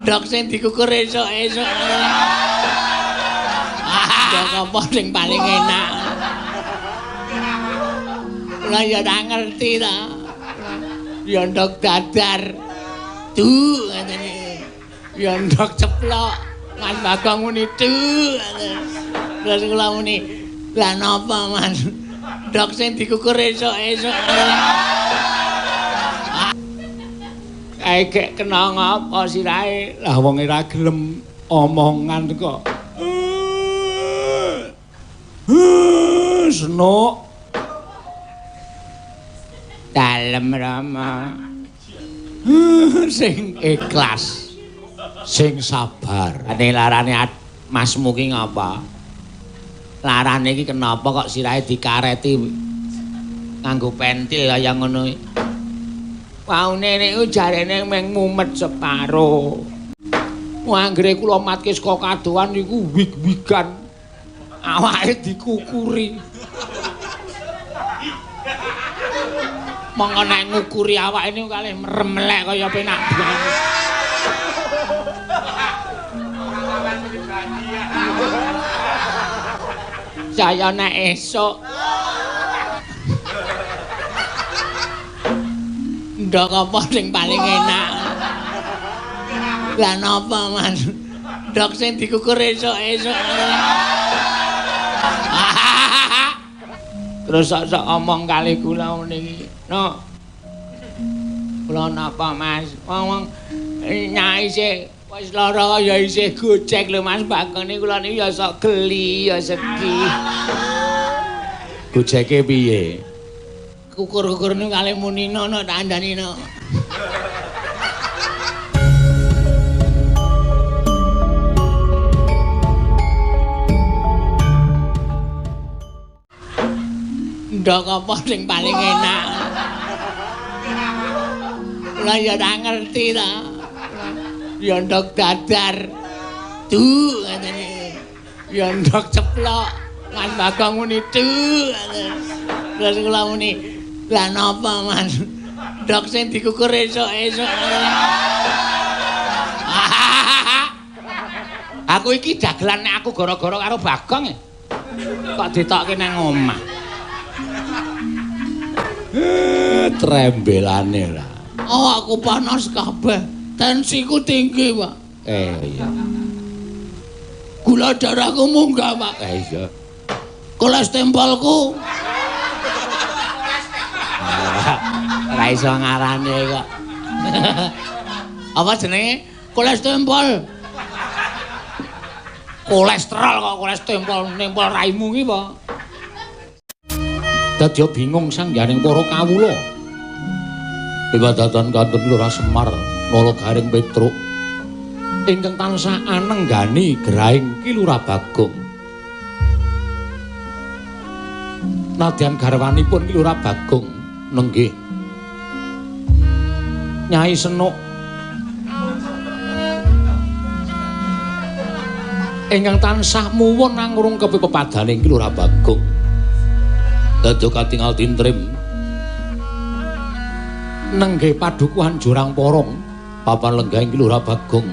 Ndok sing dikukur esuk-esuk. Ndok apa sing paling enak? Lah ya ora ngerti ta. Ya ndok dadar. Ngene. Ya ndok ceplok. Mas Bagong muni terus kula muni, "Lah napa, Mas? Ndok sing dikukur esuk-esuk." Kae kena ngapa sirahe? Lah wong ora gelem omongan kok. Senuk. Dalem Rama. Sing ikhlas. Sing sabar. Ane larane Masmu ki ngapa? Larane iki kenapa kok sirahe dikareti nganggo pentil kaya ngono iki? Waune niku jarene meng mumet separo. Anggere kula matke saka kadohan niku wig-wigan. Awake dikukuri. Monggo nek ngukuri awake niku kalih mremelek kaya penak banget. Saya nek esuk ndok apa sing paling enak? Lah napa, Mas? Ndok sing dikukur esuk-esuk. Terus sok-sok omong kali kula niki. No. Kula napa, Mas? Wong nyai sih wis lara ya isih gojek lho Mas Bagong niku kula niku ya sok geli ya sedih. Gojeke piye? Kukur-kukur niku kalih munino no tak andani no. Ndok apa sing paling enak? Lah ya ora ngerti ta. Ya ndok dadar. Ngene. Ya ndok ceplok. Mas Bagong muni terus kula muni, "Lah napa, Mas? Ndok sing dikukur esuk-esuk." Aku iki dagelan nek aku gara-gara karo Bagong ya. Kok ditokke nang omah. Trembelane lah. Oh, aku panas kabeh. Tensiku tinggi, Pak. Iya. Gula darahku munggah, Pak. Iya. Kolesterolku. Ora iso ngarane kok. Apa jenenge? Kolesterol. Kolesterol kok kolesterol nempel raimu ki, Pak. Dadi bingung sangganing para kawula. Ibadatan kanten Lurah Semar Nala Garing Petruk ingkang tansah anenggani gerahing Ki Lurah Bagong. Nadyan garwanipun Ki Lurah Bagong nenggih Nyai Senuk ingkang tansah muwun nangurung kepepadaning Ki Lurah Bagong. Dados katingal tintrim nenggih padukuhan Jurang Porong papan lenggahing Ki Lurah Bagong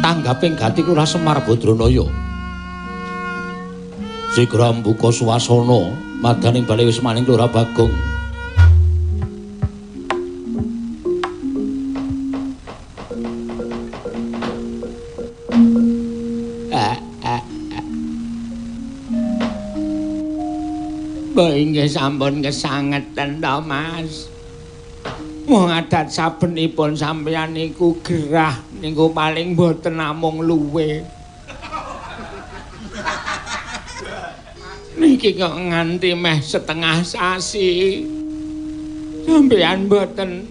tanggaping gati Lurah Semar Badranaya sigra mbuka swasana madaning bali wismaning Lurah Bagong. Inggih sampun kesangeten to, Mas. Wong adat sabenipun sampeyan niku gerah niku paling mboten namung luwe. Niki kok nganti meh setengah sasi. Sampeyan mboten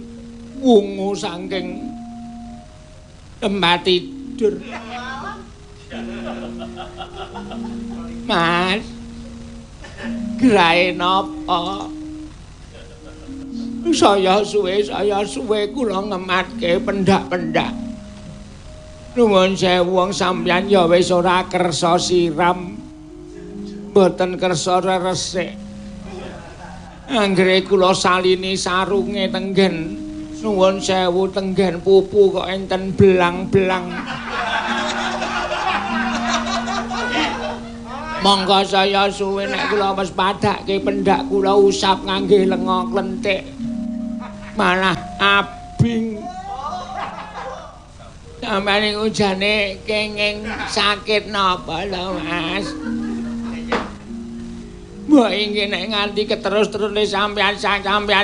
wungu saking tempat tidur. Mas, gerahe napa? Saya suwe kula ngematke pendak-pendak. Nuwun sewu wong sampeyan ya wis ora kersa siram. Mboten kersa resik. Anggere kula salini sarunge tenggen Nuwun sewu tenggen pupu kok enten belang-belang. Monggo saya suwe nek kula wis padhake pendak kula usap ngangge lenga klenthik. Malah abing. Sampeyan iku jane kenging sakit napa lho Mas? Mbok iki nek nganti keterus-terusne sampeyan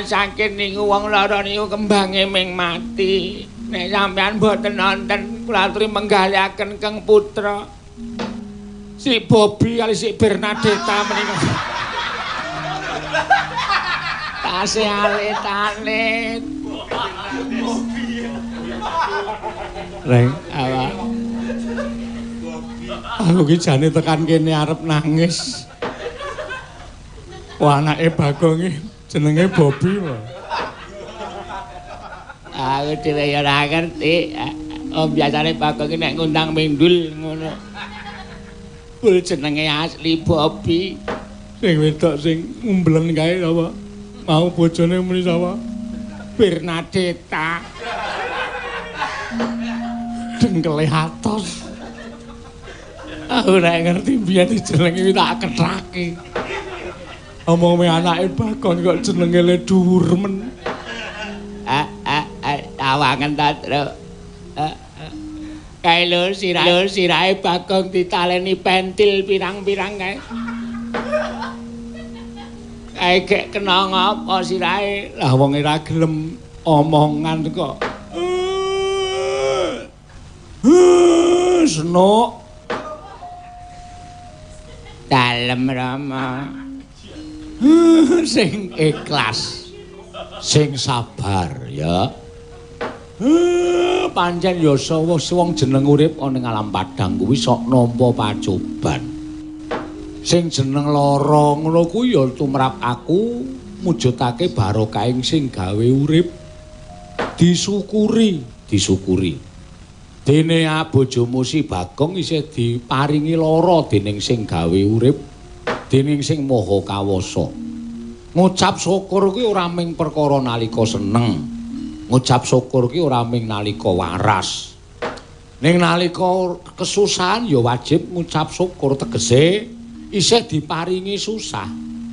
sakit niku wong lara niku kembange ming mati. Nek sampeyan mboten nonton kula aturi menggaliaken Kang Putra. Si Bobby kali si Bernadetta menika. Tasih alit-alit. Reng, awak. Aku ki jane tekan kene arep nangis. Wah, anake Bagong iki jenenge Bobby wae. Aku dhewe ya ora ngerti. Biasane Bagong iki nek ngundang mindul ngono. Kul jenenge asli Bobby. Sing wedok sing umbleng kae apa? Mau bojone muni sapa? Bernadetta. Dengkele atos. Aku nek ngerti biyen jenenge tak kethake. Omong me anake Bagong kok jenenge le dhuwur men. Awangen ta, Tru. Kae lho sirahe Bagong ditaleni pentil pirang-pirang kae. Kae gek kena ngapa sirahe? Lah wong ora gelem omongan kok. Senuk. Dalem Rama. Sing ikhlas. Sing sabar ya. Pancen ya wong jeneng urip ana ing alam padang kuwi sok nampa pacoban. Sing jeneng lara ngono kuwi ya tumrap aku mujudake barokahing sing gawe urip. Disyukuri. Dene bojomu si Bagong isih diparingi lara dening sing gawe urip, dening sing maha kawasa. Ngucap syukur kuwi ora mung perkara nalika seneng. Ngucap syukur ki ora mung nalika waras. Ning nalika kesusahan ya wajib ngucap syukur tegese isih diparingi susah.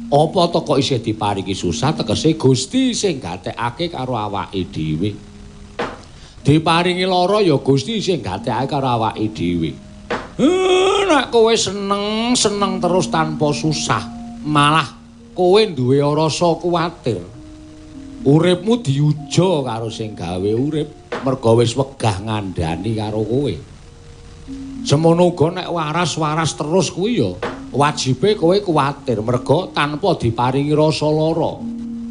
Apa to kok isih diparingi susah tegese Gusti sing gatekake karo awake dhewe. Diparingi lara ya Gusti sing gatekake karo awake dhewe. Nek kowe seneng terus tanpa susah, malah kowe duwe rasa kuwatir. Uripmu diuja karo sing gawe urip, merga wis wegah ngandhani karo kowe. Semono uga nek waras-waras terus kuwi ya wajibe kowe kuwatir, merga tanpa diparingi rasa lara.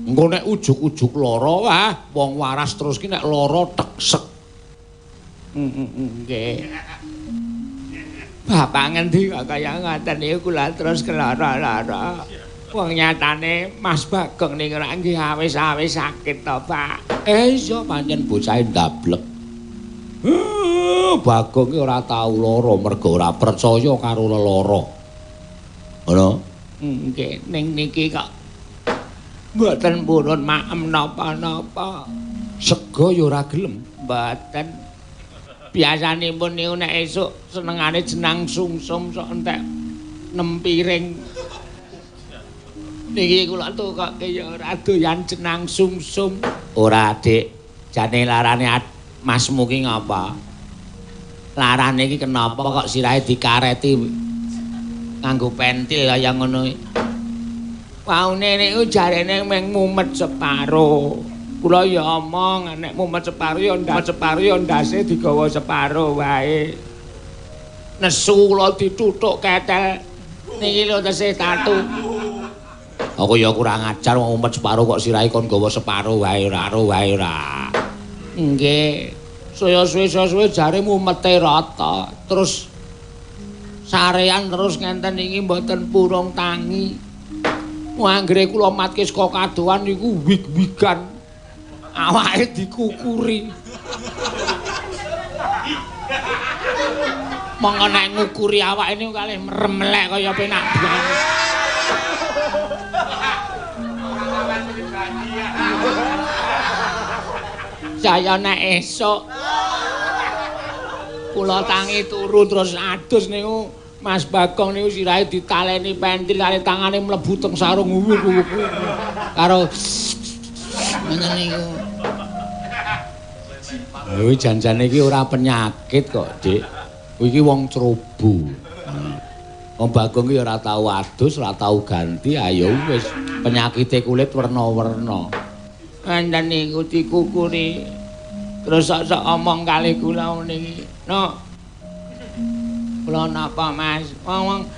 Engko nek ujug-ujug lara, wah wong waras terus ki nek lara teksek. Nggih. Bapak ngendi kok kaya ngoten niku kula terus kelara-lara. Wong nyatane Mas Bagong ning ora nggih awis-awis sakit to, Pak. Iya pancen bocahe ndablek. Bagong ki ora tau lara merga ora percaya karo lelara. Ngono? Nggih, ning niki kok mboten purun maem napa-napa. Sega ya ora gelem, mboten. Biasanipun niku nek esuk senengane jenang sungsum sok entek 6 piring. Niki kula tukake ya ora doyan jenang sumsum. Ora, Dik. Jane larane Masmu ki ngapa? Larane iki kenapa kok sirahe dikareti nganggo pentil kaya ngono iki? Waune niku jarene mung mumet separo. Kula ya omong nek mumet separo ya ndase digawa separo wae. Nesu kula dituthuk ketel. Niki lho tesih tatu. Aku ya kurang ajar wong umet separo kok sirahe kon gawa separo wae ora. Nggih. Saya suwe-suwe jare mumete rata. Terus sarean terus ngenten iki mboten purung tangi. Anggere kula matke saka kadohan niku wig-wigan. Awake dikukuri. Monggo nek ngukuri awake niku kalih meremlek kaya penak banget. Saya nek esuk kula tangi turu terus adus niku Mas Bagong niku sirahe ditaleni pentil kali tangane mlebu teng sarung karo ngene niku. Lha janjane iki ora penyakit kok, Dik. Iki wong cerobo. Wong Bagong iki ora tau adus, ora tau ganti, ayo wis penyakite kulit werna-werna. Enten niku dikukuri. Terus sok-sok omong kali kula niki. No. Kula napa, Mas? Wong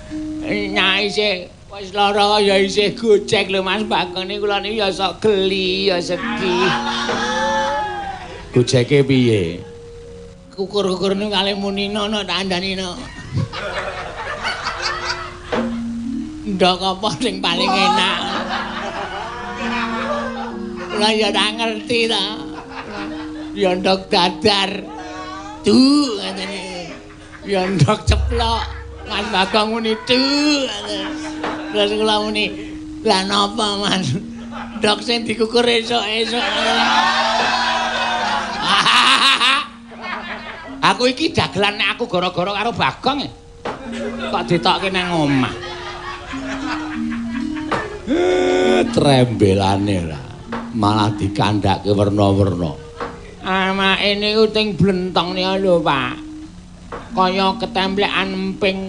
nyai sik wis lara ya isih gojek lho Mas Bagong niku kula niku ya sok geli ya sedih. Gojeke piye? Kukur-kukur niku kali munino no tak andani no. Ndok apa sing paling enak? Kula ya ora ngerti ta. Ya ndok dadar. Tuh ngene. Ya ndok ceplok. Mas Bagong muni tuh. Terus kula muni, "Lah napa, Mas? Ndok sing dikukur esuk-esuk." Aku iki dagelan nek aku gara-gara karo Bagong. Kok ditokke nang omah. Trembelane lah. Malah dikandhake werna-werna. Amake niku ting blentong niku lho, Pak. Kaya ketemplekan emping.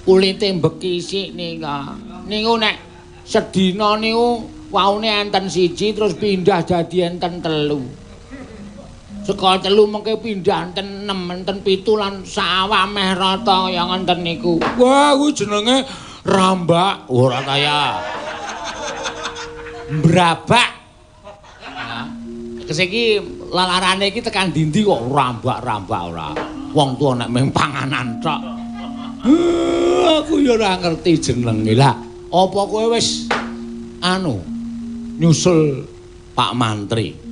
Kulite bekisik nika. Niku nek sedina niku waune enten siji terus pindah dadi enten telu. Saka telu mengke pindah enten 6, enten 7 lan sawah meh rata kaya ngenten niku. Wah, kuwi jenenge rambak ora kaya. Brabak. Kesiki lalarane iki tekan dindi kok rambak-rambak ora. Wong tuwa nek mung panganan tok. Aku ya ora ngerti jenenge. Lah, apa kowe wis nyusul Pak Mantri?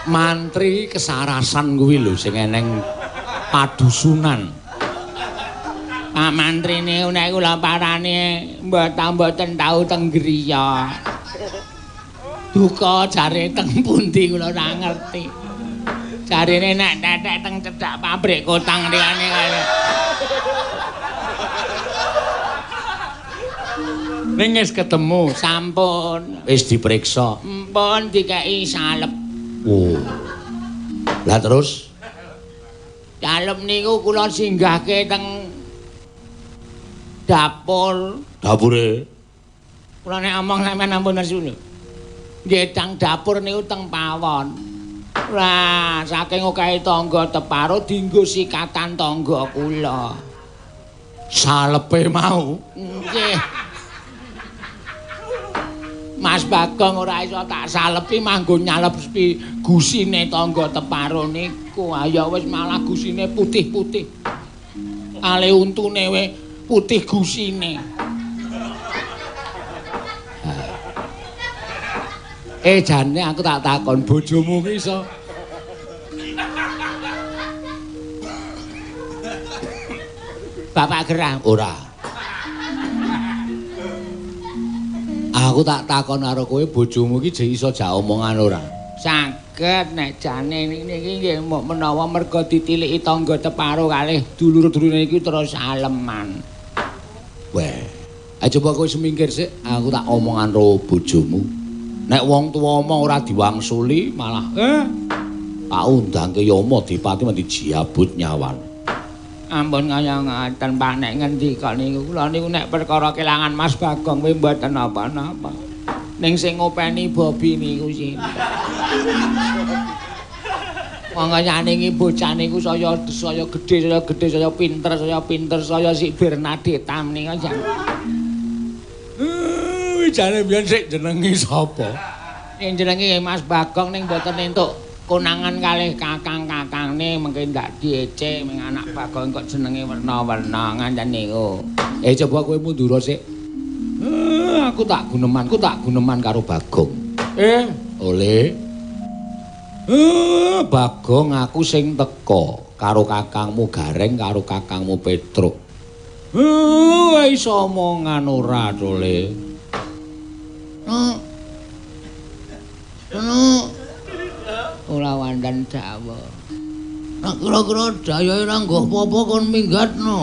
Mantri kesarasan kuwi lho sing eneng padusunan. Pak Mantri niku nek kula parane mboten tau teng griya. Duka jare teng pundi kula ora ngerti. Jarine nek tetek teng cedhak pabrik kotang liyane kaya. Ning wis ketemu, sampun. Wis diperiksa. Mpun dikeki salep. Oh. Lah terus salep niku kula singgahke teng dapure. Kula nek omong sampeyan ampun nesu lho. Nggih teng dapur niku teng pawon. Lah saking okehe tangga teparo dienggo sikatan tangga kula. Salepe mau. Nggih. Mas Bagong ora iso tak salepi manggo nyalep gusine tangga teparo niku. Ya wis malah gusine putih-putih. Ale untune we putih gusine. Jane aku tak takon bojomu ki iso. Bapak Gerah ora. Aku tak takon karo kowe bojomu ki iso jak omongan ora? Saged nek jane niki nggih menawa merga ditiliki tangga teparo kalih dulur-dulure iki terus aleman. Weh, aja coba kowe semingkir sik, aku tak omongan karo bojomu. Nek wong tuwa omong ora diwangsuli malah tak undangke Yama Dipati mesti jiabut nyawan. Ampun kaya ngaten Pak nek ngendika niku kula niku nek perkara kelangan Mas Bagong kuwi mboten napa-napa. Ning sing ngopeni Bobi niku sih. Wong kaya ningi bocah niku saya gedhe, saya pinter, saya si Bernadette tam niku jan. Jane biyen sik jenenge sapa? Ning jenenge Mas Bagong ning mboten entuk konangan kalih kakang-kakangne mengke ndak diece ming anak Bagong kok jenenge werna-werna ngancen niku. Coba kowe mundur sik. Aku tak guneman karo Bagong. Oleh. Bagong aku sing teka karo kakangmu Gareng karo kakangmu Petruk. Iso omongan ora tole. Ora wandan dawa. Nek kira-kira dayae ora nggo apa-apa kon minggatno.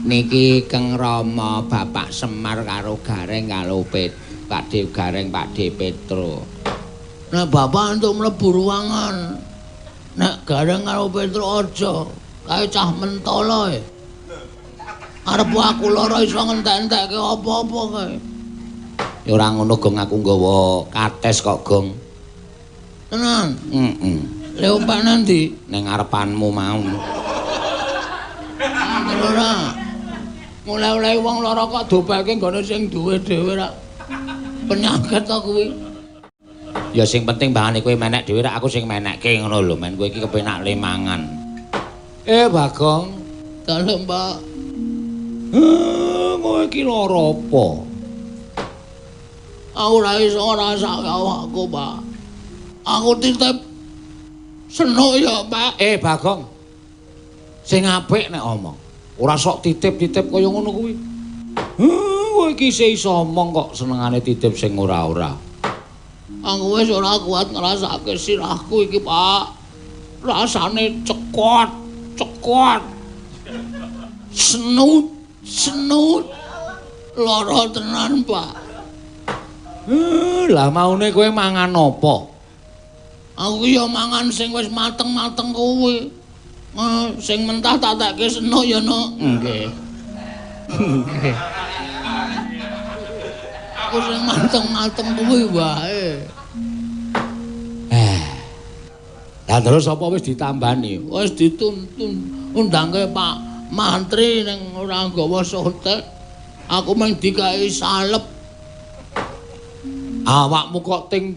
Niki Keng Rama Bapak Semar karo Gareng karo Pakde Gareng Pakde Petro. Nek bapak entuk mlebu ruangan. Nek Gareng karo Petro aja, kae cah mentala e. Arep aku lara iso ngentek-entekke apa-apa kae. Ya ora ngono Gong, aku nggawa kates kok Gong. Tenan? Heeh. Lha ompek nanti ning ngarepanmu mau. Ora. Mulai-mulai wong lara kok dobeke nggone sing duwe dhewe ra. Penyakit to kuwi. Ya sing penting mbahane kowe menek dhewe ra aku sing menekke ngono lho, men kowe iki kepenak le mangan. Bagong. Dalem, Pak. Kowe iki lara apa? Aku ora iso ngrasake awakku, Pak. Aku titip senuk ya, Pak. Bagong. Sing apik nek omong. Ora sok titip-titip kaya ngono kuwi. Kowe iki iso omong kok senengane titip sing ora-ora. Aku wis ora kuat ngrasake sirahku iki, Pak. Rasane cekot. Senut. Lara tenan, Pak. Lah maune kowe mangan apa? Aku ya mangan sing wis mateng-mateng kuwi. Sing mentah tak tekke senuk ya, Nok. Nggih. Aku sing mateng-mateng kuwi wae. Lah terus apa wis ditambani? Wis dituntun undangke Pak Mantri ning ora nggawa sotek. Aku mung dikai salep. Awakmu kok ting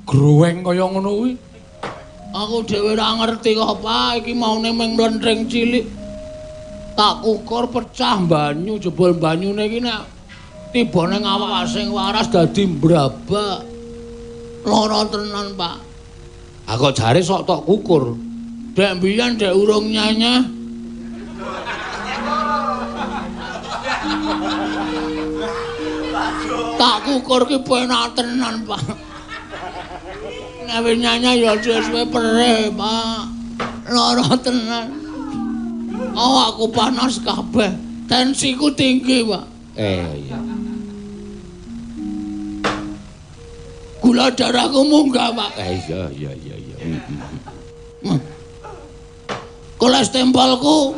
gruweng kaya ngono kuwi? Aku dhewe ora ngerti kok, Pak. Iki maune mung mlentring cilik. Tak ukur pecah banyu, jebul banyune iki nek tiba ning awak sing waras dadi mbrabak. Lara tenan, Pak. Kok jare sok tok kukur. Dek mbiyen dek urung nyanyah. Tak kukur ki penak tenan, Pak. Nek wis nyanyah ya suwe perih, Pak. Lara tenan. Awakku panas kabeh. Tensiku tinggi, Pak. Iya. Gula darahku munggah, Pak. Iya. Kolesterolku.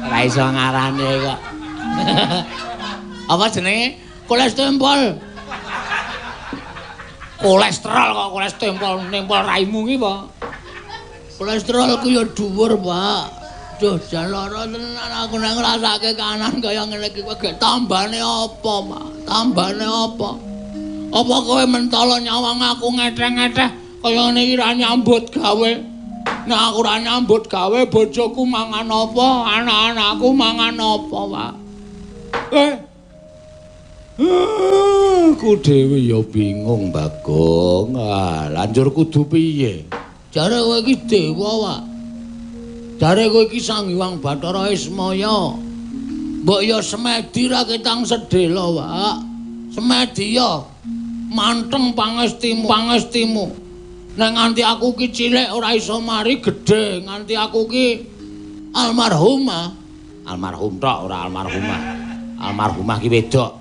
Ora iso ngarane kok. Apa jenenge? Kolesterol. Kolesterol kok kolesterol nempel raimu ki, Pak. Kolesterolku ya dhuwur, Pak. Duh, jan lara tenan aku nek ngrasake kanan kaya ngene iki kok tambane apa, Pak? Tambane apa? Apa kowe mentala nyawang aku ngeteh-ngeteh kaya ngene iki ra nyambut gawe? Nek aku ra nyambut gawe, bojoku mangan apa? Anak-anakku mangan apa, Pak? Aku dhewe ya bingung, Bagong. Lanjur kudu piye? Jare kowe iki dewa, Pak. Jare kowe iki Sang Hyang Bathara Ismaya. Mbok ya semedi ra ketang sedhela, Pak. Semedi ya manteng pangestimu. Nek nganti aku ki cilik ora iso mari gedhe, nganti aku ki almarhumah. Almarhum tok ora almarhumah. Almarhumah ki wedok.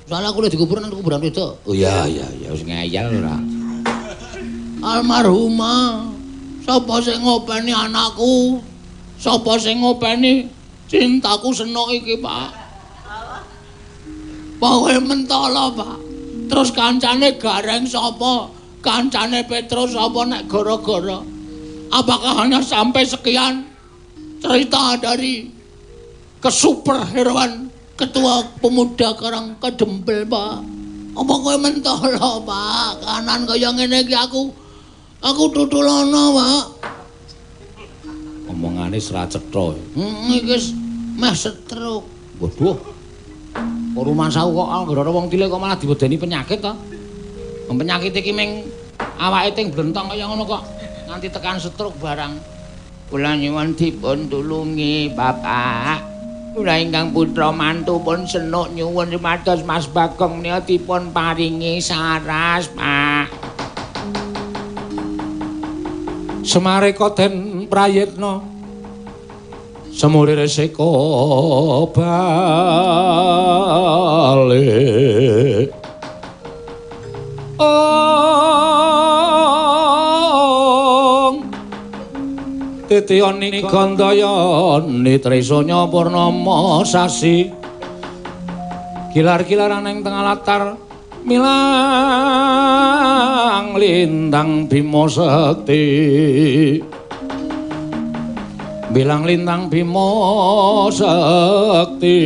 Soale aku lek dikubur nang kuburan wedok. Oh iya wis ngeyel ora. Almarhumah. Sapa sing ngopeni anakku? Sapa sing ngopeni cintaku senok iki, Pak? Kowe mentala, Pak. Terus kancane Gareng sapa? Kancane Petrus sapa nek gara-gara? Apakah hanya sampai sekian cerita dari kesuperheroan Ketua Pemuda Karang Kedempel, Pak? Apa kowe mentala, Pak? Kanan kaya ngene iki aku tutulana, Pak. Omongane sra cetha. Iki meh stroke. Waduh. Kok rumasaku kok anggere wong cilik kok malah diwedeni penyakit to? Penyakit iki ming awake ting blentong kaya ngono kok nganti tekan stroke barang. Kula nyuwun dipun tulungi, Bapak. Kula ingkang putra mantu pun senuk nyuwun rimados Mas Bagong menika dipun paringi saras, Pak. Semareka den prayitna semurire seka bali. Titiyani Gandayani Trisanya Purnama sasi kilar-kilaran ing tengah latar milang lintang Bima Sekti bilang lintang Bima Sekti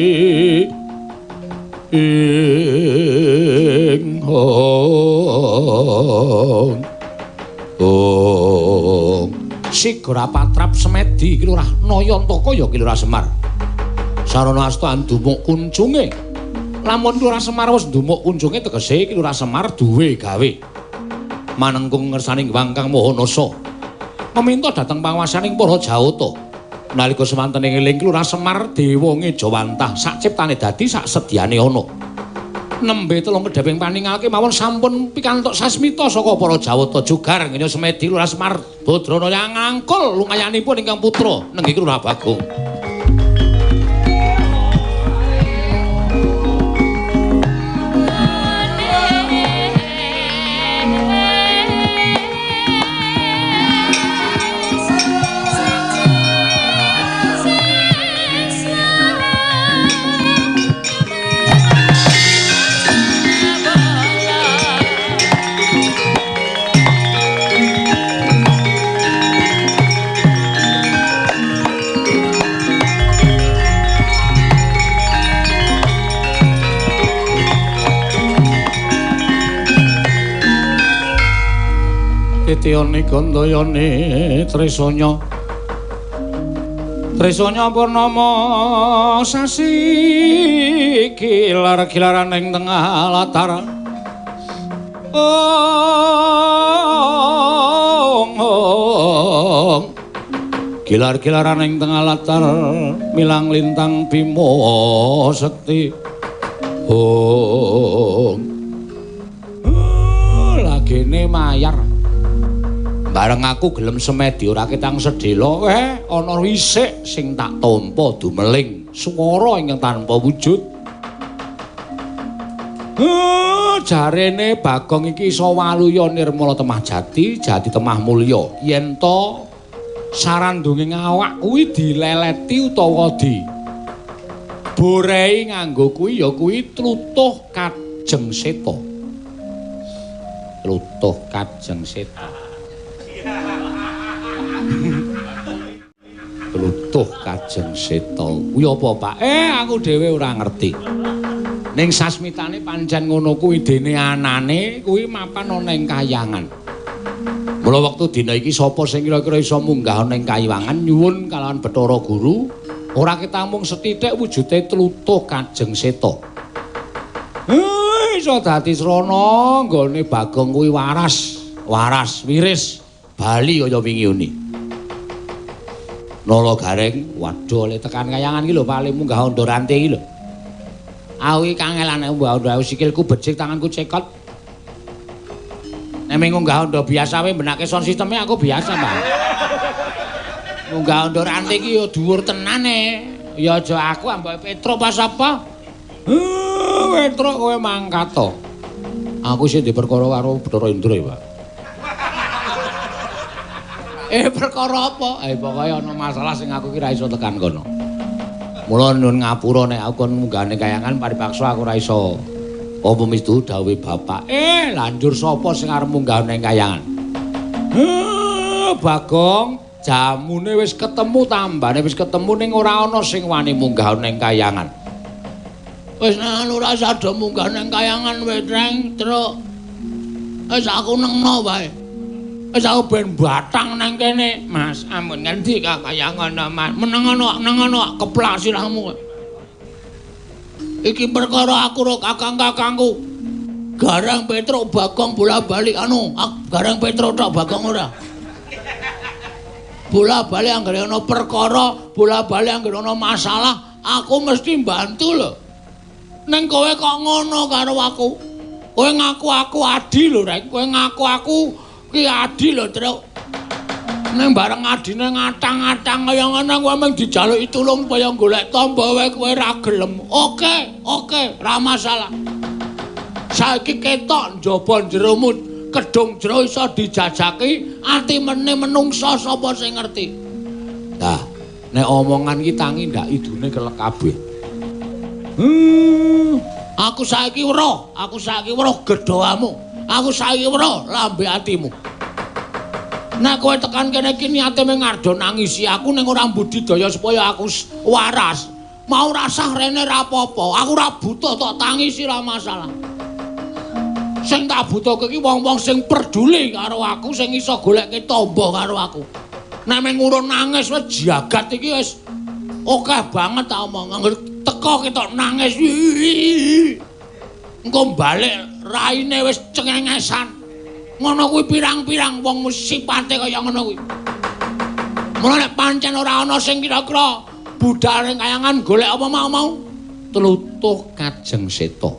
ing hong Sigara Patrap Semedi Kilurah Nayantaka ya Kilurah Semar. Sarana asta ndumuk kunjunge. Lamun Kilurah Semar wis ndumuk kunjunge tegese Kilurah Semar duwe gawe. Manengkung ngersaning Wangkang Mahanasa. Meminta dhateng panguwasaning para Jawata. Nalika semanten eling Kilurah Semar dewa ngejawantah sak ciptane dadi sak sedyane ana. Nembe telung kedheping paningake mawon sampun pikantuk sasmita saka para Jawata Jogar ngenya Semedi Kilurah Semar Badrana yang ngangkul lungayanipun ingkang putra nenggih Kilurah Bagong. Titiyani Gandayani Trisanya Purnama sasi kilar-kilaran ing tengah latar kilar-kilaran ing tengah latar milang lintang Bima Sekti lagene mayar bareng aku gelem Semedi ora ketang sedhela ana wisik sing tak tampa dumeling swara ingkang tanpa wujud. Jarene Bagong iki iso waluya nirmala temah jati temah mulya yen to sarandunging awak kuwi dileleti utawa borehi nganggo kuwi ya kuwi tlutuh kajeng seta. Tlutuh kajeng seta. Tlutuh kajeng seta. Kuwi apa, Pak? Aku dhewe ora ngerti. Ning sasmitane pancen ngono kuwi dene anane kuwi mapan ana ing kahyangan. Mula wektu dina iki sapa sing kira-kira iso munggah ana ing kahyangan nyuwun kalawan Bathara Guru, ora ketamung sethithik wujude tlutuh kajeng seta. Iso dadi srana nggone Bagong kuwi waras wiris bali kaya wingi uni. Nala Gareng, waduh le tekan kayangan iki lho Pak, munggah Anda Ranti iki lho. Aku iki kangelane munggah Anda, sikilku becik, tanganku cekot. Nek munggah Anda biasa wae benake sound sisteme aku biasa, Pak. Munggah Anda Ranti iki ya dhuwur tenane. Ya aja aku ambek Petro pas apa? Petro kowe mangkat to. Aku sing diperkara karo Bathara Indra ya, Pak. Perkara apa? Pokoke ana masalah sing aku ki ra iso tekan kono. Mula nuwun ngapura nek aku kon munggahane kayangan paripaksa aku ra iso. Apa mistu dawuhe bapak? Lanjur sapa sing arep munggahane kayangan? Bagong, jamune wis ketemu tambane wis ketemu ning ora ana sing wani munggahane kayangan. Wis nek ora sada munggahane kayangan wetreng, Truk. Wis aku nengno wae. Wis aku ben batang nang kene, Mas. Ampun ngendi kakayangan, Mas? Menengono keplak sirahmu. Iki perkara aku karo kakang-kakangku. Garang Petro Bagong bola-balik Garang Petro tok Bagong ora. bola-bali anggere ana perkara, bola-bali anggere ana masalah, aku mesti mbantu lho. Ning kowe kok ngono karo aku. Kowe ngaku aku adi lho, Rek. Kowe ngaku aku ki adi lho, Truk. Ning bareng adine ngatang-atang kaya ngono kowe mung dijaluki tulung kaya golek tamba wae kowe ra gelem. Oke, ra masalah. Saiki ketok njaba jeromut, kedung jero iso dijajaki, ati meneh menungsa sapa sing ngerti. Nah, nek omongan iki tangi ndak idune kelek kabeh. Aku saiki weruh gedhoamu. Aku saiki weruh lambe atimu. Nek kowe tekan kene iki niate mung ngardo nangisi aku ning ora budidaya supaya aku waras. Mau rasah rene ra apa-apa. Aku ora butuh tok tangisi ra masalah. Sing tak butuhke iki wong-wong sing peduli karo aku, sing iso goleke tamba karo aku. Nek mung urun nangis wis jagat iki wis akeh banget tak omong. Angger teko ketok nangis. Engko balik raine wis cengengesan. Ngono kuwi pirang-pirang wong sipate kaya ngono kuwi. Mula nek pancen ora ana sing kira-kira budhale kayangan golek apa mau-mau, tlutuh Kajeng Seta.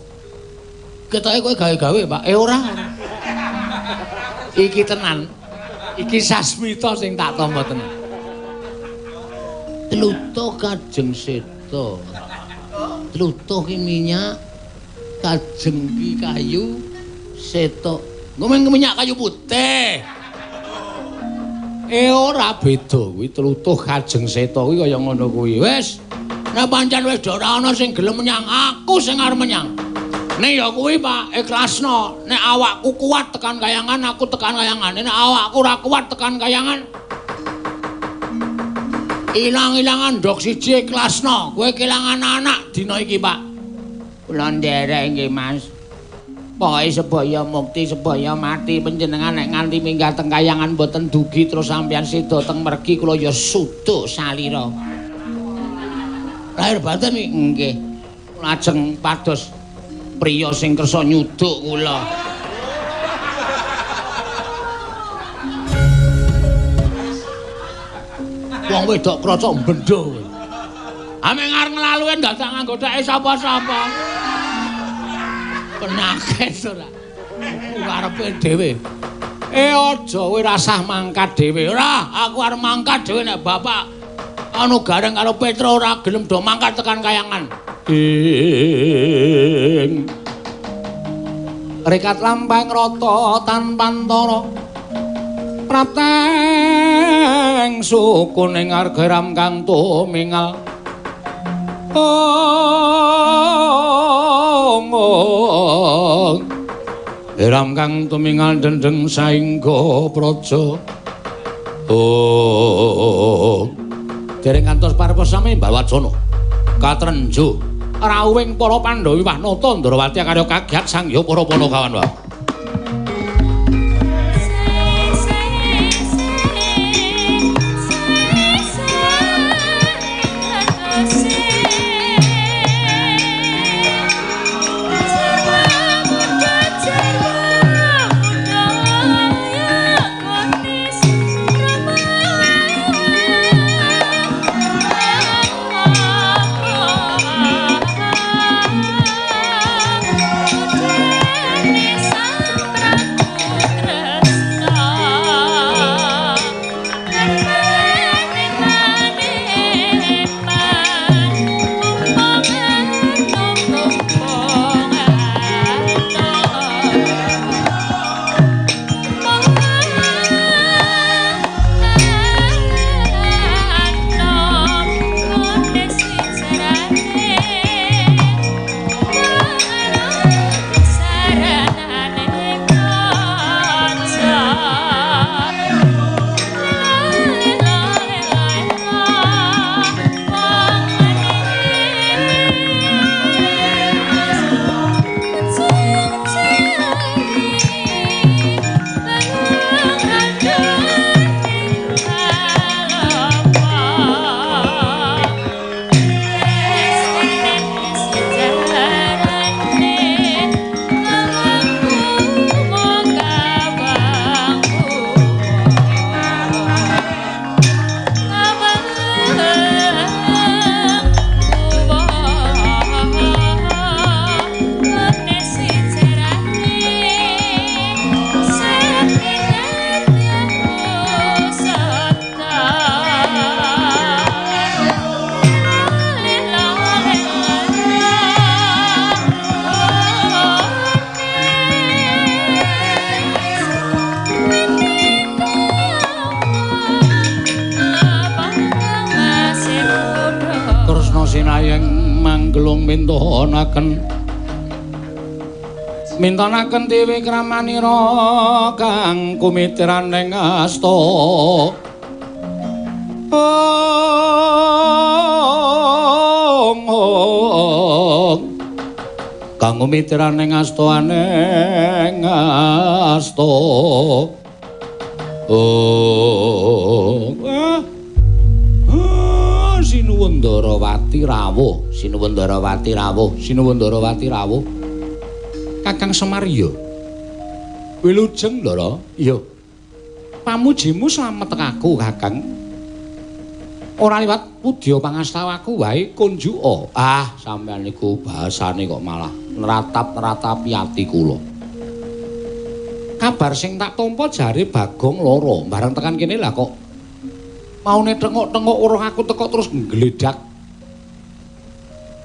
Ketoke kowe gawe-gawe, Pak. Ora. Iki tenan. Iki sasmita sing tak tampa tenan. Tlutuh Kajeng Seta. Tlutuh ki minyak, Kajeng ki kayu, Seta. Ngomong minyak kayu putih. Ora beda kuwi tlutuh Kajeng Seta kuwi kaya ngono kuwi. Wis. Nek pancen wis ora ana sing gelem menyang, aku sing arep menyang. Nek ya kuwi Pak, ikhlasno. Nek awakku kuat tekan kayangan, aku tekan kayangan. Nek awakku ora kuat tekan kayangan, ilang-ilangan ndok siji ikhlasno. Kowe kelangan anak dina iki, Pak. Kula nderek nggih, Mas. Pokoke sebaya mukti, sebaya mati panjenengan nek nganti minggah teng kayangan mboten dugi terus sampeyan seda teng mergi kula ya suduk salira. Lahir batin nggih. Lajeng pados priya sing kersa nyuduk kula. Wong wedok kraca bendho. Ame ngarep nglaluwe ndak tak nganggo theke sapa-sapa. Penyakit ora. Karepe dhewe. Aja kowe rasah mangkat dhewe. Ora, aku arep mangkat dhewe nek bapak anu gareng karo Petro ora gelem do mangkat tekan kayangan. Rekat lampahing rata tanpa antara. Prateng sukuning argeram kang tumingal. Eram kang tumingal dendeng saingga praja. Dereng kantos parepos sami Mbawacana. Katrenjo rawuhing para Pandhawa wah nata Ndrawati karya kagiat sangya para Panakawan wae. Sa tulung mintonaken dewe kramanira kang kumitiraning asta kang kumitiraning astaning asta Sinuwundarawati rawuh Kakang Semar ya wilujeng lho ya pamujimu slamet aku Kakang ora liwat pudya pangastawaku wae kunjuka sampeyan niku bahasane kok malah neratap-neratapi ati kula kabar sing tak tampa jare Bagong lara bareng tekan kene lah kok maune tengok-tengok weruh aku teko terus nggledak.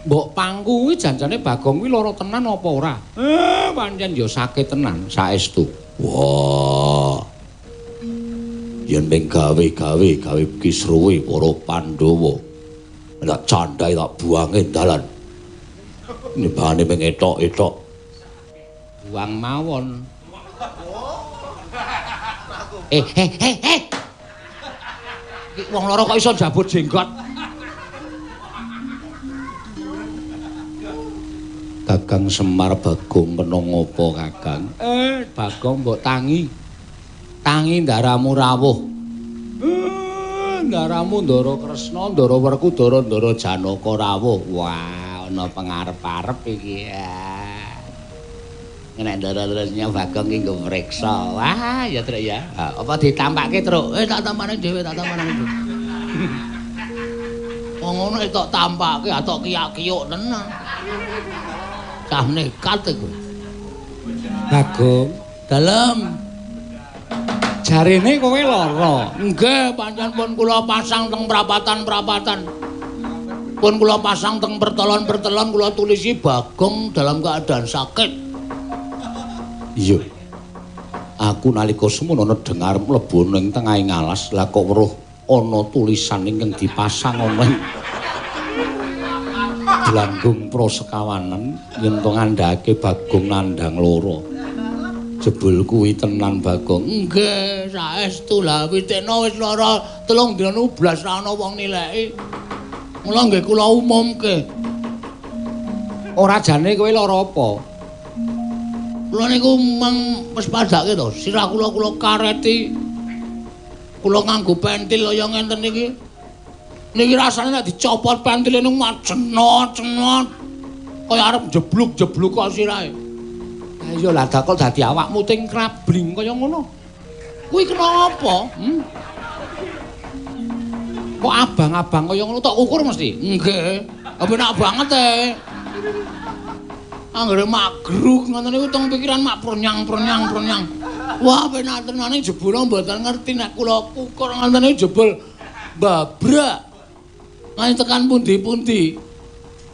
Mbok pangku kuwi janjane Bagong kuwi lara tenan apa ora? Pancen ya sakit tenan saestu. Wah. Yen ning gawe kisruwe para Pandhawa. Tak candhae tak buange dalan. Nibane ping etok-etok. Buang mawon. Wong loro kok iso jabut jenggot. Kakang Semar Bagong kena ngopo Kakang? Bagong mbok tangi. Tangi ndaramu rawuh. Ndaramu Ndara Kresna, Ndara Werkudara, Ndara Janaka rawuh. Wah, ana pengarep-arep iki. Nek Ndara-ndaranya Bagong iki nggo mriksa. Wah, ya Truk ya. Apa ditampake Truk? Tak tampane dhewe, tak tampane dhewe. Wong ngono tok tampake, atok kiyak-kiyuk tenan. Cah nekat iku. Bagong, dalem. Jarene kowe lara. Nggih, pancen pun kula pasang teng prapatan-prapatan. Pun kula pasang teng pertelon-pertelon kula tulisi Bagong dalam keadaan sakit. Iya. Aku nalika semono dengar mlebu ning tengahing alas, lah kok weruh ana tulisan ingkang dipasang ana Glanggung Prosekawanen yen to ngandhake Bagong nandhang lara. Jebul kuwi tenan Bagong. Nggih, saestu lah witekno wis lara 3 dina blas ra ana wong nileki. Mula nggih kula umumke. Ora jane kowe lara apa? Kula niku mung wis padake to, sirah kula kareti. Kula nganggo pentil kaya ngenten iki. Niki rasane nek dicopot pentile niku macenot-cenot. Kaya arep jebluk-jebluk kok sirahe. Ya lah dakol dadi awakmu ting krabling kaya ngono. Kuwi kena apa? Kok abang-abang kaya ngono tok ukur mesti? Nggih. Apa enak banget Anggere magruk ngoten niku teng pikiran mak pronyang. Wah, penak tenane jebul mboten ngerti nek kula ukur ngoten niku jebul babrak. Nganti tekan pundi-pundi.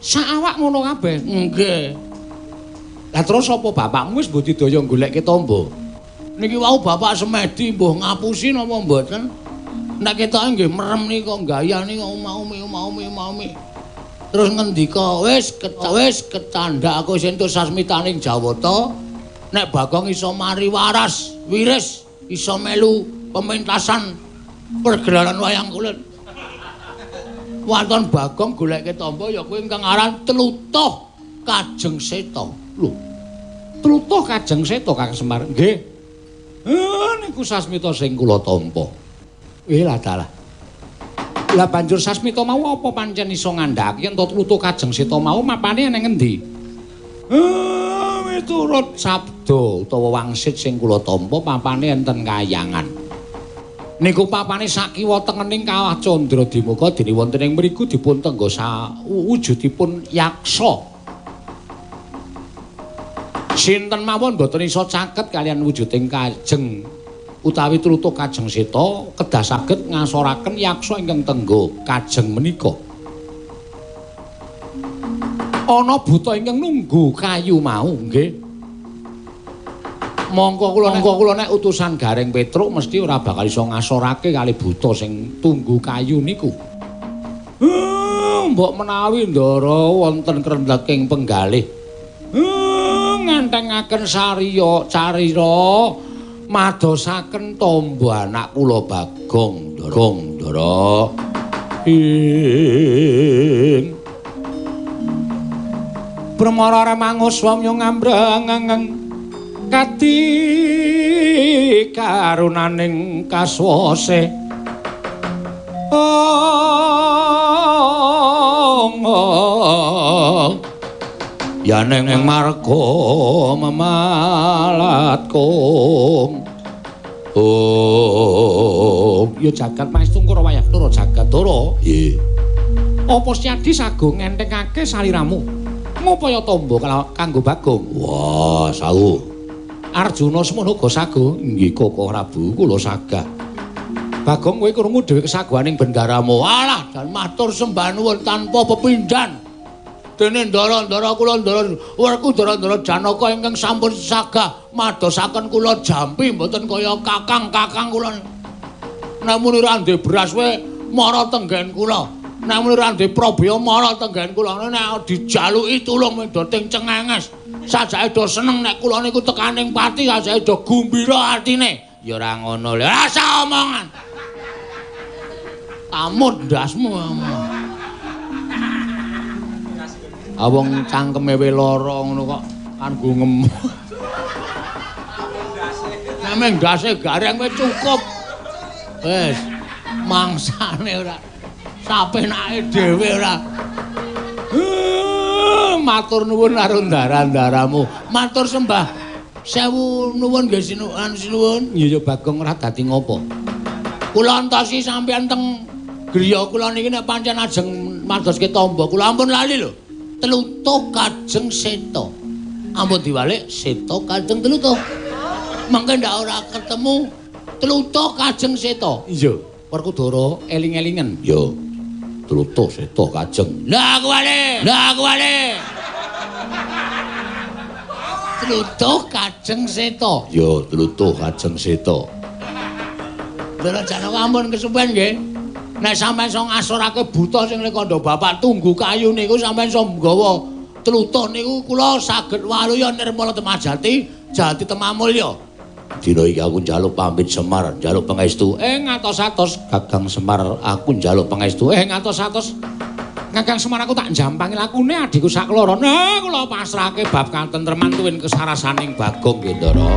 Sak awak ngono kabeh. Nggih. Lah terus apa bapakmu wis mbok didaya goleke tombo? Niki wau bapak semedi mbuh ngapusi napa mboten? Nek ketoke nggih merem nika gaya nika umaumi. Terus ngendika, wis kecandhak aku sentuh sasmitaning Jawata. Nek Bagong iso mari waras, wiris, iso melu pementasan pergelaran wayang kulit. Wonten Bagong goleke tombo ya kuwi ingkang aran Tlutuh Kajeng Seta. Lho. Tlutuh Kajeng Seta Kang Semar. Nggih. Niku sasmita sing kula tampa. Lah dalah. Lah banjur sasmita mau apa pancen iso ngandhaki yen to Tlutuh Kajeng Seta mau mapane ning endi? Miturut sabda utawa wangsit sing kula tampa papane enten Kahyangan. Niku papane sakiwa tengening Kawah Candradimaka dene wonten ing mriku dipun tenggo wujudipun yaksa. Sinten mawon boten iso caket kalian wujuding Kajeng utawi Tlutuh Kajeng Seta kedah saged ngasoraken yaksa ingkang tenggo kajeng menika. Ana buta ingkang nunggu kayu mau, nggih. Mongko kula nek utusan Gareng Petruk mesti ora bakal iso ngasorake kali buta sing tunggu kayu niku. mbok menawi ndara wonten krendheking penggalih ngentengaken sariya carira madosaken tamba anak kula Bagong Ndara ing Pramara remangus wamya ngambrang kati karunaning kaswase yaneng marga memalatkum ya jagat maestungku wayah Ndara jagat Ndara nggih apa Siadi sago ngentengake saliramu ngupaya tamba kanggo Bagong wah sawu Arjuna semono uga sago nggih Koko Prabu kula sagah Bagong kowe krungu dhewe kesaguhaning bendaramu alah dan matur sembah nuwun tanpa pepindhan dene ndara-ndara kula ndara werku ndara-ndara Janaka ingkang sampun sagah madosaken kula jampi mboten kaya kakang-kakang kula. Namun randhe beras wae mara tenggen kula. Namun randhe Prabaya mara tenggen kula. Nek dijaluki tulung mendoting cengenges. Sajake do seneng nek kula niku tekaning pati sajake do gumbira atine. Ya ora ngono lho. Rasa omongan. Amut ndasmu. Awong cangkeme we lara ngono kok kanggo ngemu. Sampe ndase gareng wis cukup. Wis mangsane ora sapenake dhewe ora. Matur nuwun karo ndara-ndaramu. Matur sembah sewu nuwun nggih sinuwun. Ya Bagong ora dadi ngopo. Kula entosi sampeyan teng griya kula niki nek pancen ajeng madoske tamba kula ampun lali lho. Telutuh kajeng Seta. Ampun diwalik Seta kajeng Telutuh. Mangke ndak ora ketemu Telutuh kajeng Seta. Iya. Werkudara eling-elingen. Yo. Telutuh Seta kajeng. Lah aku wale. Telutuh kajeng Seta. Yo, Telutuh kajeng Seta. Ndara Janaka ampun kesupen nggih. Nek sampeyan iso ngasorake buta sing lekandha bapak tunggu kayu niku sampeyan iso nggawa Telutuh niku kula saged waluya nirmala temajati jati temamulya. Dina iki aku njaluk pamit Semar, njaluk pangestu. Ngatos-atos Kakang Semar, aku njaluk pangestu. Ngatos-atos Kakang Semar aku tak jampangi lakune adhiku sakloro. Nah, kula pasrahake bab katentreman tuwin kesarasaning Bagong nggih Ndara.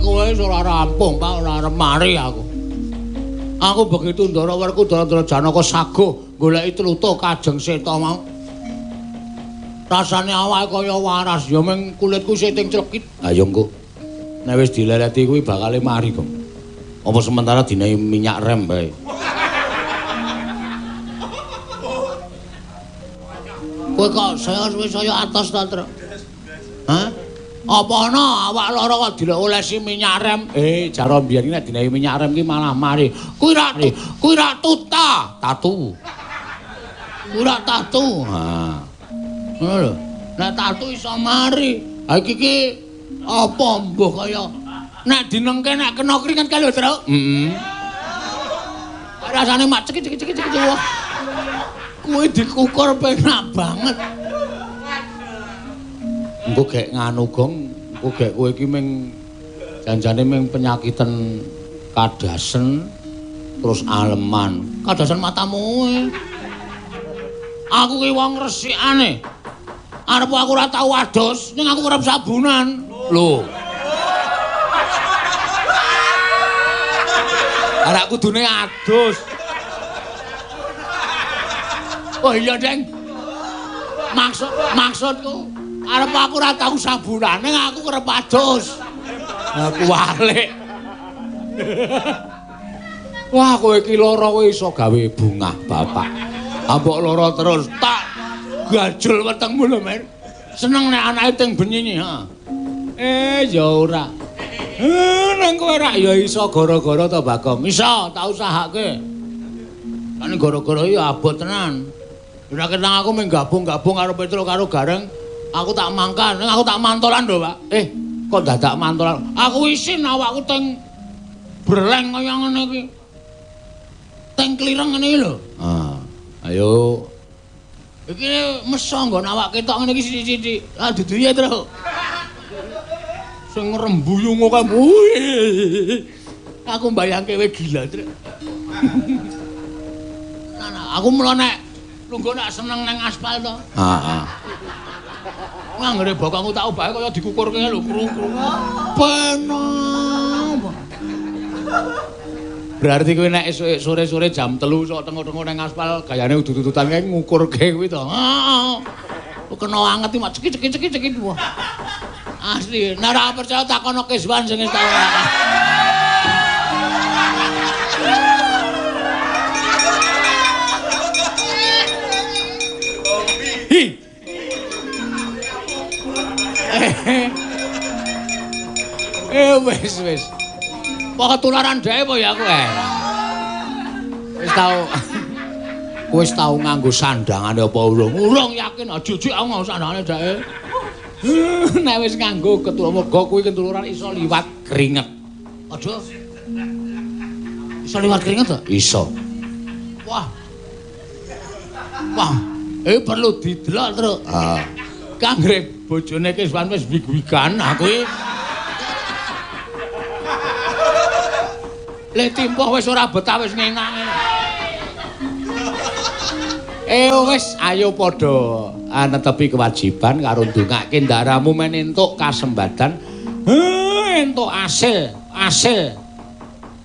Kowe ora rampung, Pak, ora mari aku. Aku begitu Ndara Werkudara Janaka sago goleki Telutuh kajeng Seta mau. Rasane awake kaya waras, ya mung kulitku siting clekit. Ayo engko. Nek wis dileleti kuwi bakal mari, Gong. Apa sementara dinehi minyak rem bae. Kowe kok saya atos ta, Tru? Hah? Apa ana awak lara kok dilolesi minyak rem? Jara mbiyen nek dinehi minyak rem ki malah mari. Kuwi rak tuta, tatu. Kuwi rak tatu. Ha. Ngono lho. Nek tatu iso mari. Ha iki apa mbuh kaya nek dinengke nek kena keringat kali lho, Tru? rasane mak cekik. Kuwi dikukur penak banget. Engko gek nganu gong, engko gek kowe iki ming janjane ming penyakiten kadasen terus aleman. Kadasen matamu. Aku ki wong resikane. Arep aku ora tau adus, ning aku kerep sabunan. Lho. Arek kudune adus. Oh iya, Deng. Maksudku arep aku ora tau sabunan, ning aku kerep adus. Aku walik. Wah, kowe iki lara kowe iso gawe bungah, Bapak. Ambok lara terus tak gajul wetengmu lho, Men. Seneng nek anake teng benyinyi, ha. Ya ora. Nang kowe rak ya iso gara-gara to, Bagong. Iso tak usahake. Kan gara-gara ya abot tenan. Ora ketang aku mung gabung-gabung karo Petro karo Gareng, aku tak mangkan, aku tak mantolan lho, Pak. Kok dadak mantolan? Aku isin awakku teng breleng kaya ngene iki. Teng klireng ngene iki lho. Ayo. Iki meso nggon awak ketok ngene iki sithik-sithik. Duduye, Tru. Sing ngrembuyung kok. Aku mbayangke kowe gila, Tru. Aku mula nek lungguh nek seneng nang aspal to. Heeh. Anggere bokongku tak obahe kaya dikukurke lho, krung-krung. Penak. Berarti kowe nek esuk sore-sore jam 3 sok tengok-tengok nang aspal gayane udut-udutan kae ngukurke kuwi to. Heeh. Kena anget iki mak cekik-cekik wah. Asli, nek ora percaya takono Keswan sing tau. Wis. Kok ketularan dhewe apa ya kowe? Wis tau nganggo sandangane apa urung? Urung yakin jujur aku nganggo sandangane dhewe. Nek wis nganggo ketularan kuwi ketularan iso liwat keringet. Aja. Iso liwat keringet to? Iso. Wah. Perlu didelok terus. Kanggre bojone Keswan wis wig-wigan aku iki. Le timpoh wis ora betah wis ngenak. Wis ayo padha netepi kewajiban karo ndongake ndaramu men entuk kasembadan. Entuk asil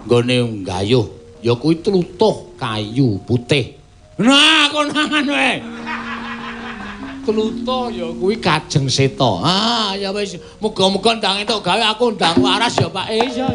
nggone nggayuh ya kuwi tlutuh kayu putih. Nah, konangan wae. Tlutuh ya kuwi Kajeng Seta. Ya wis muga-muga ndang entuk gawe aku ndang waras ya Pak. Iya.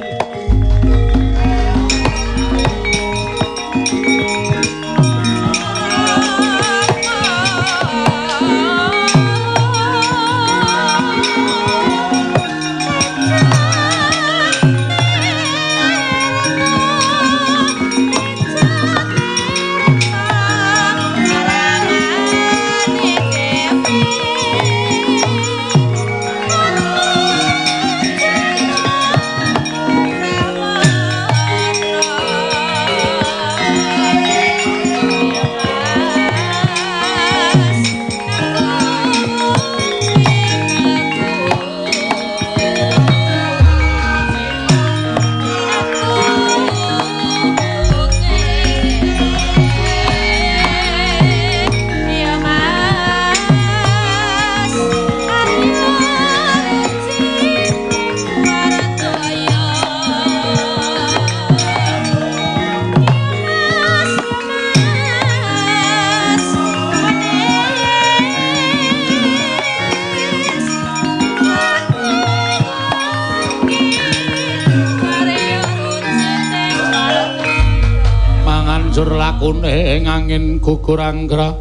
Lakune ngangin gugur anggra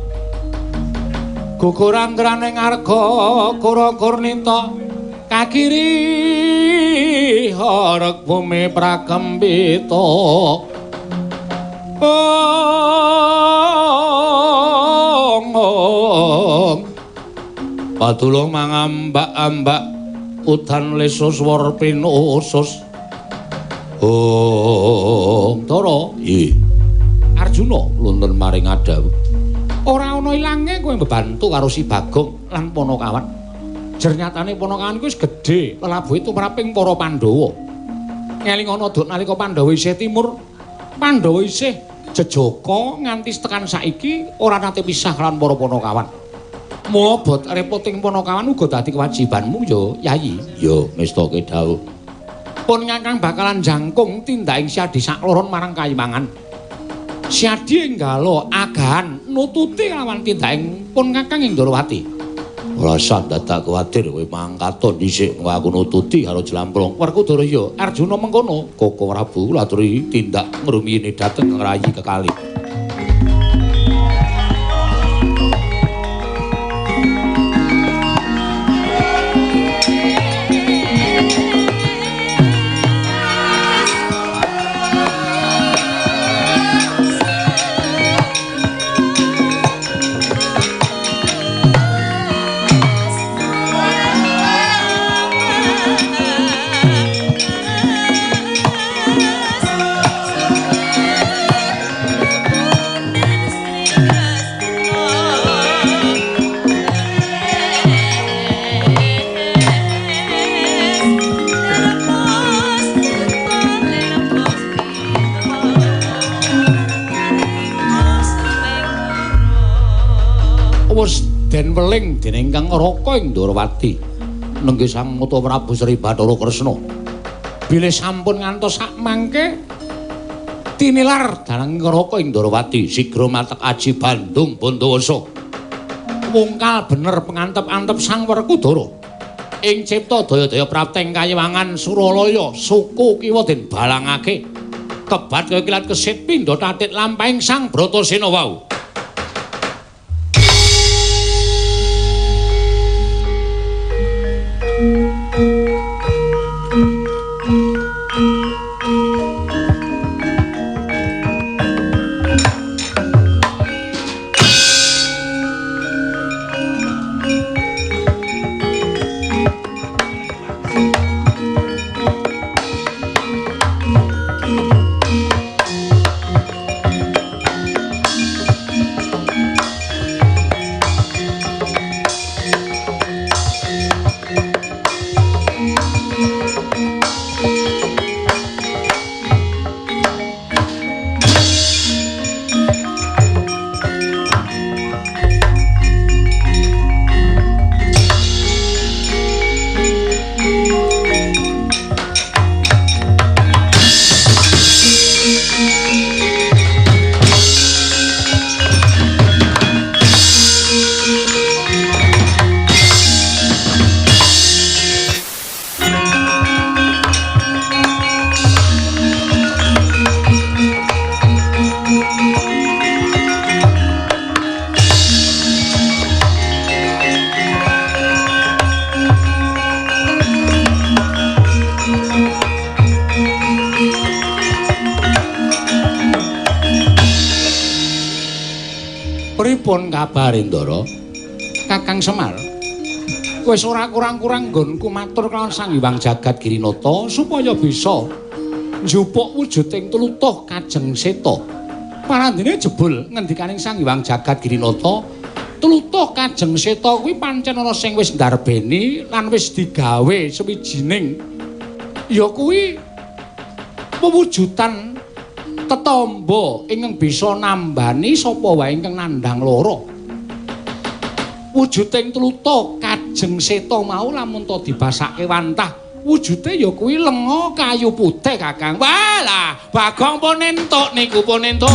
ning arga kura kurnita kakiri horeg bumi prakembita patulung mangambak-ambak udan lesus war pinusus Tara Arjuna luntun maring Adawu. Ora ana ilange kowe mbebantu karo si Bagong lan Panakawan. Jernyatane Panakawan kuwi wis gedhe lelabuhe tumraping para Pandhawa. Ngelingono duk nalika Pandhawa isih timur, Pandhawa isih jejaka nganti tekan saiki ora nate pisah lan para Panakawan. Mobot repoting Panakawan uga dadi kewajibanmu ya, Yayi. Ya, mestake dawuh. Pun Kakang bakalan jangkung tindaking Siadi sakloron marang Kayiwangan. Siadi enggalo agahan nututi lawan tindaking pun Kakang ing Ndorowati. Ora usah dadak kuwatir kowe mangkaton dhisik aku nututi karo Jlamprong. Werkudara ya Arjuna mengkono. Koko Prabu kula aturi tindak ngrumiyine dhateng Rayi Kekali. Den weling dening Kang Raka ing Ndorowati nenggih Sang Mata Prabu Sri Bathara Kresna bilih sampun ngantos sak mangke tinilar dalang Raka ing Ndorowati sigra matek aji Bandung Bandawasa wungkal bener pengantep-antep Sang Werkudara ing cipta daya-daya prapteng Kayiwangan Suralaya suku kiwa den balangake kebat kaya kilat kesit pindha tatit lampahing Sang Bratasena wau. Pripun kabar Ndara? Kakang Semar. Wis ora kurang-kurang nggonku matur kelawan Sang Hyang Jagat Girinata supaya bisa njupuk wujuding tlutuh Kajeng Seta. Parandene jebul ngendikaning Sang Hyang Jagat Girinata, tlutuh Kajeng Seta kuwi pancen ana sing wis ndarbeni lan wis digawe sewijining ya kuwi pewujudan tetamba ingkang bisa nambani sapa wae ingkang nandhang lara. Wujuding tlutuh Kajeng Seta mau lamun ta dibasake wantah, wujude ya kuwi lenga kayu putih Kakang. Walah, Bagong pun entuk niku pun entuk.